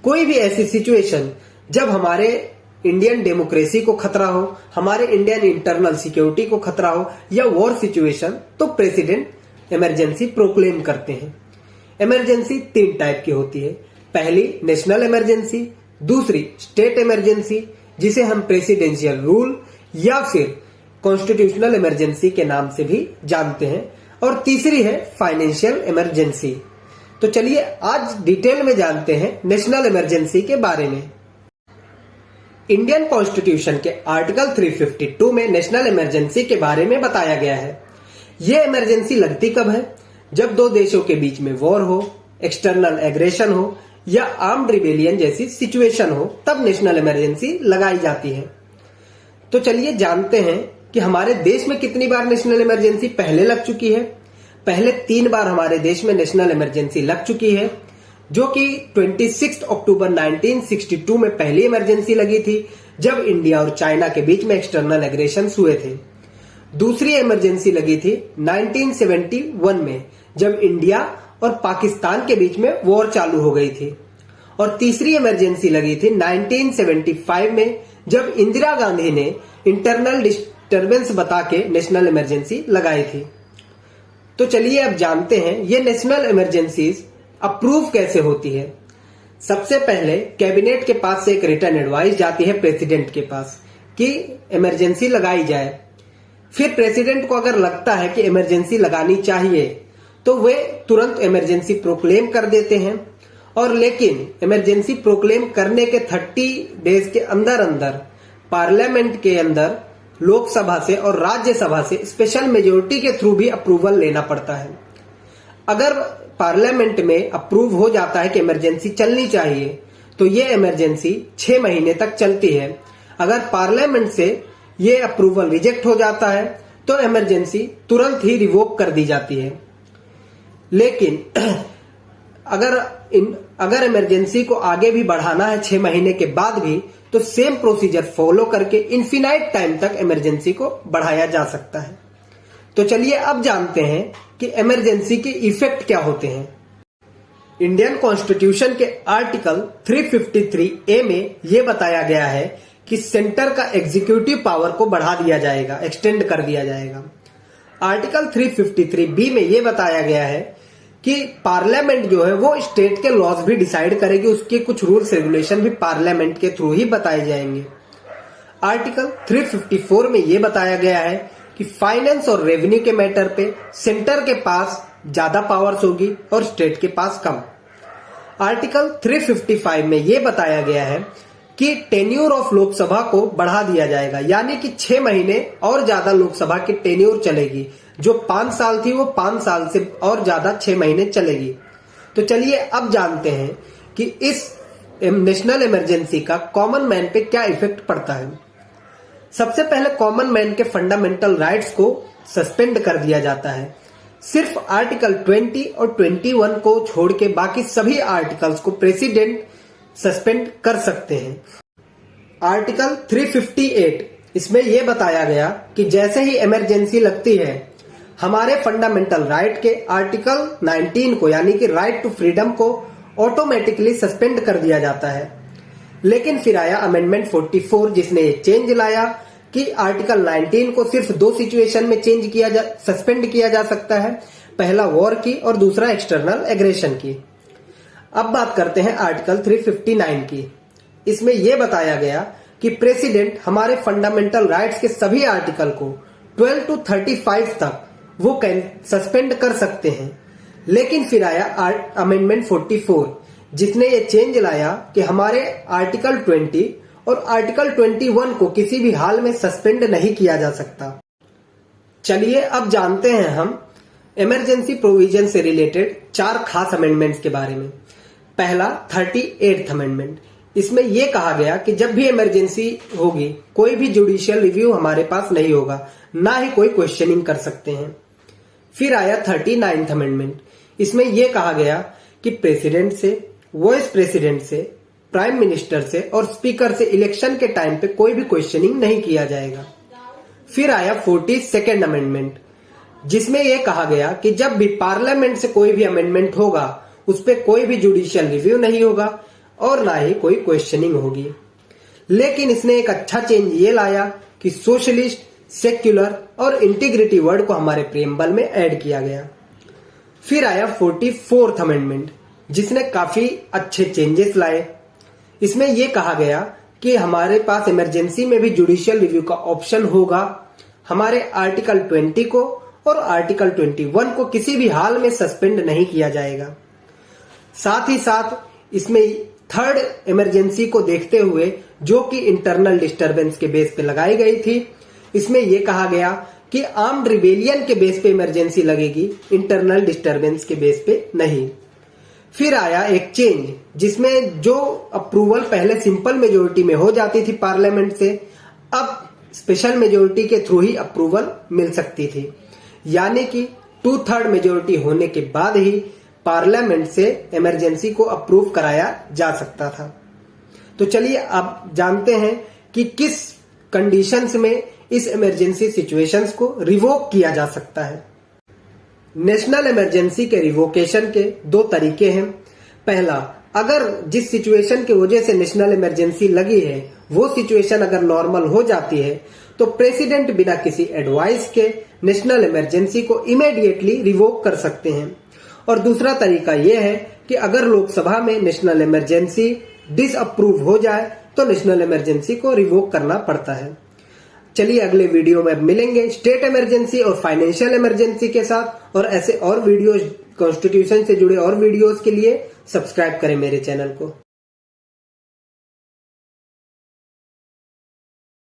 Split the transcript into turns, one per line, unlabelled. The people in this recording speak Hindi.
कोई भी ऐसी सिचुएशन जब हमारे इंडियन डेमोक्रेसी को खतरा हो, हमारे इंडियन इंटरनल सिक्योरिटी को खतरा हो या वॉर सिचुएशन, तो प्रेसिडेंट इमरजेंसी प्रोक्लेम करते हैं। इमरजेंसी 3 टाइप की होती है। पहली नेशनल इमरजेंसी, दूसरी स्टेट इमरजेंसी जिसे हम प्रेसिडेंशियल रूल या फिर कॉन्स्टिट्यूशनल इमरजेंसी के नाम से भी जानते हैं, और तीसरी है फाइनेंशियल इमरजेंसी। तो चलिए आज डिटेल में जानते हैं नेशनल इमरजेंसी के बारे में। इंडियन कॉन्स्टिट्यूशन के आर्टिकल 352 में नेशनल इमरजेंसी के बारे में बताया गया है। यह इमरजेंसी लगती कब है? जब 2 देशों के बीच में वॉर हो, एक्सटर्नल एग्रेशन हो या आर्म्ड रिबेलियन जैसी सिचुएशन हो, तब नेशनल इमरजेंसी लगाई जाती है। तो चलिए जानते हैं कि हमारे देश में कितनी बार नेशनल इमरजेंसी पहले लग चुकी है। पहले 3 बार हमारे देश में नेशनल इमरजेंसी लग चुकी है, जो कि 26 अक्टूबर 1962 में पहली इमरजेंसी लगी थी, जब इंडिया और चाइना के बीच में एक्सटर्नल एग्रेशन हुए थे। दूसरी इमरजेंसी लगी थी 1971 में, जब इंडिया और पाकिस्तान के बीच में वॉर चालू हो गई थी। और तीसरी इमरजेंसी लगी थी 1975 में, जब इंदिरा गांधी ने इंटरनल डिस्टर्बेंस बता के नेशनल इमरजेंसी लगाई थी। तो चलिए अब जानते हैं ये नेशनल इमरजेंसीज अप्रूव कैसे होती है। सबसे पहले कैबिनेट के पास से एक रिटर्न एडवाइस जाती है प्रेसिडेंट के पास कि इमरजेंसी लगाई जाए। फिर प्रेसिडेंट को अगर लगता है कि इमरजेंसी लगानी चाहिए तो वे तुरंत इमरजेंसी प्रोक्लेम कर देते हैं। और लेकिन इमरजेंसी प्रोक्लेम करने के 30 डेज के अंदर अंदर पार्लियामेंट के अंदर लोकसभा से और राज्यसभा से स्पेशल मेजोरिटी के थ्रू भी अप्रूवल लेना पड़ता है। अगर पार्लियामेंट में अप्रूव हो जाता है कि इमरजेंसी चलनी चाहिए तो ये इमरजेंसी 6 महीने तक चलती है। अगर पार्लियामेंट से ये अप्रूवल रिजेक्ट हो जाता है तो इमरजेंसी तुरंत ही रिवोक कर दी जाती है। लेकिन अगर इमरजेंसी को आगे भी बढ़ाना है 6 महीने के बाद भी, तो सेम प्रोसीजर फॉलो करके इन्फिनाइट टाइम तक इमरजेंसी को बढ़ाया जा सकता है। तो चलिए अब जानते हैं कि इमरजेंसी के इफेक्ट क्या होते हैं। इंडियन कॉन्स्टिट्यूशन के आर्टिकल 353A में यह बताया गया है कि सेंटर का एग्जीक्यूटिव पावर को बढ़ा दिया जाएगा, एक्सटेंड कर दिया जाएगा। आर्टिकल 353B में यह बताया गया है कि पार्लियामेंट जो है वो स्टेट के लॉज भी डिसाइड करेगी, उसके कुछ रूल्स रेगुलेशन भी पार्लियामेंट के थ्रू ही बताए जाएंगे। आर्टिकल 354 में यह बताया गया है कि फाइनेंस और रेवेन्यू के मैटर पे सेंटर के पास ज्यादा पावर्स होगी और स्टेट के पास कम। आर्टिकल 355 में यह बताया गया है कि टेन्योर ऑफ लोकसभा को बढ़ा दिया जाएगा, यानी कि 6 महीने और ज्यादा लोकसभा की टेन्योर चलेगी। जो 5 साल थी वो 5 साल से और ज्यादा 6 महीने चलेगी। तो चलिए अब जानते हैं कि इस नेशनल इमरजेंसी का कॉमन मैन पे क्या इफेक्ट पड़ता है। सबसे पहले कॉमन मैन के फंडामेंटल राइट्स को सस्पेंड कर दिया जाता है। सिर्फ आर्टिकल 20 और 21 को छोड़ के बाकी सभी आर्टिकल्स को प्रेसिडेंट सस्पेंड कर सकते हैं। आर्टिकल 358 इसमें यह बताया गया कि जैसे ही इमरजेंसी लगती है, हमारे फंडामेंटल राइट के आर्टिकल 19 को यानी कि राइट टू फ्रीडम को ऑटोमेटिकली सस्पेंड कर दिया जाता है। लेकिन फिर आया अमेंडमेंट 44 जिसने ये चेंज लाया कि आर्टिकल 19 को सिर्फ 2 सिचुएशन में सस्पेंड किया जा सकता है, पहला वॉर की और दूसरा एक्सटर्नल एग्रेशन की। अब बात करते हैं आर्टिकल 359 की। इसमें यह बताया गया कि प्रेसिडेंट हमारे फंडामेंटल राइट्स के सभी आर्टिकल को 12 to 35 तक वो सस्पेंड कर सकते हैं। लेकिन फिर आया अमेंडमेंट 44 जिसने ये चेंज लाया कि हमारे आर्टिकल 20 और आर्टिकल 21 को किसी भी हाल में सस्पेंड नहीं किया जा सकता। चलिए अब जानते हैं हम इमरजेंसी प्रोविजन से रिलेटेड 4 खास अमेंडमेंट्स के बारे में। पहला 38th अमेंडमेंट, इसमें यह कहा गया कि जब भी इमरजेंसी होगी कोई भी जुडिशियल रिव्यू हमारे पास नहीं होगा, ना ही कोई क्वेश्चनिंग कर सकते हैं। फिर आया 39th अमेंडमेंट, इसमें यह कहा गया कि प्रेसिडेंट से, वाइस प्रेसिडेंट से, प्राइम मिनिस्टर से और स्पीकर से इलेक्शन के टाइम पे कोई भी क्वेश्चनिंग नहीं किया जाएगा। फिर आया 42nd अमेंडमेंट जिसमें यह कहा गया कि जब भी पार्लियामेंट से कोई भी अमेंडमेंट होगा उस पर कोई भी जुडिशियल रिव्यू नहीं होगा और ना ही कोई क्वेश्चनिंग होगी। लेकिन इसने एक अच्छा चेंज ये लाया कि सोशलिस्ट, सेक्युलर और इंटीग्रिटी वर्ड को हमारे प्रीएम्बल में ऐड किया गया। फिर आया 44th अमेंडमेंट, जिसने काफी अच्छे चेंजेस लाए। इसमें यह कहा गया कि हमारे पास इमरजेंसी में भी जुडिशियल रिव्यू का ऑप्शन होगा। हमारे आर्टिकल 20 को और आर्टिकल 21 को किसी भी हाल में सस्पेंड नहीं किया जाएगा। साथ ही साथ इसमें थर्ड इमरजेंसी को देखते हुए, जो कि इंटरनल डिस्टरबेंस के बेस पे लगाई गई थी, इसमें यह कहा गया कि आर्म्ड रिबेलियन के बेस पे इमरजेंसी लगेगी, इंटरनल डिस्टरबेंस के बेस पे नहीं। फिर आया एक चेंज, जिसमें जो अप्रूवल पहले सिंपल मेजोरिटी में हो जाती थी पार्लियामेंट से, अब स्पेशल मेजोरिटी के थ्रू ही अप्रूवल मिल सकती थी। यानी कि 2/3 मेजोरिटी होने के बाद ही पार्लियामेंट से इमरजेंसी को अप्रूव कराया जा सकता था। तो चलिए अब जानते हैं कि किस कंडीशंस में इस इमरजेंसी सिचुएशंस को रिवोक किया जा सकता है। नेशनल इमरजेंसी के रिवोकेशन के 2 तरीके हैं। पहला, अगर जिस सिचुएशन की वजह से नेशनल इमरजेंसी लगी है वो सिचुएशन अगर नॉर्मल हो जाती है तो प्रेसिडेंट बिना किसी एडवाइस के नेशनल इमरजेंसी को इमीडिएटली रिवोक कर सकते हैं। और दूसरा तरीका यह है कि अगर लोकसभा में नेशनल इमरजेंसी डिसअप्रूव हो जाए तो नेशनल इमरजेंसी को रिवोक करना पड़ता है। चलिए अगले वीडियो में मिलेंगे स्टेट इमरजेंसी और फाइनेंशियल इमरजेंसी के साथ, और ऐसे और वीडियोस, कॉन्स्टिट्यूशन से जुड़े और वीडियोस के लिए सब्सक्राइब करें मेरे चैनल को।